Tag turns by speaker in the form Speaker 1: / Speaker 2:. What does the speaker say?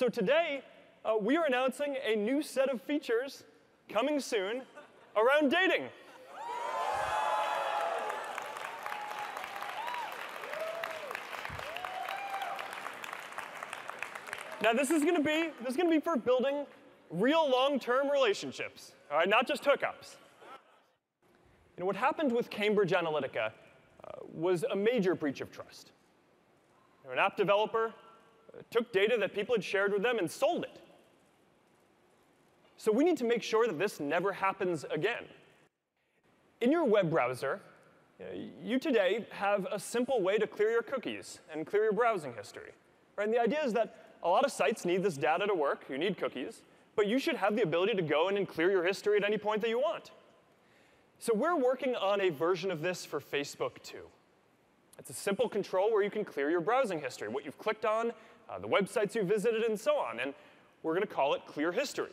Speaker 1: So today, we are announcing a new set of features coming soon around dating. Now, this is going to be for building real long-term relationships, all right, not just hookups. What happened with Cambridge Analytica was a major breach of trust. An app developer took data that people had shared with them and sold it. So we need to make sure that this never happens again. In your web browser, you today have a simple way to clear your cookies and clear your browsing history. Right? And the idea is that a lot of sites need this data to work. You need cookies. But you should have the ability to go in and clear your history at any point that you want. So we're working on a version of this for Facebook too. It's a simple control where you can clear your browsing history, what you've clicked on, the websites you visited, and so on. And we're going to call it Clear History.